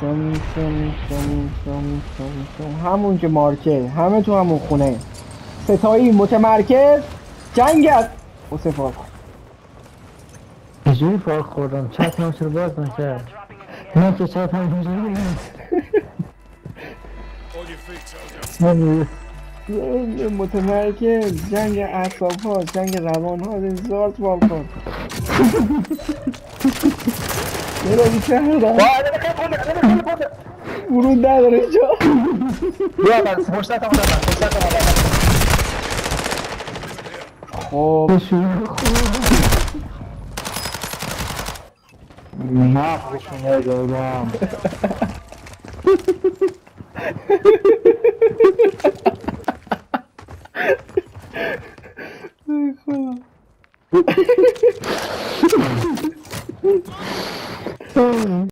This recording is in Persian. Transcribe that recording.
شم شم شم شم شم شم همون که مارکه همه تو همون خونه ستایی متمرکز جنگت حسین فارس چجوری فارغ خوردم چت هم چرا باز نکرد من که چت هم اینجوری نمید جنگ متمرکز جنگ اعصاب ها جنگ روان ها زارت بالکن برو کردم ورود نداره اینجا بیا من فرصت هم دادم فرصت هم دادم خب شروع خوب نقشونه دادم خدا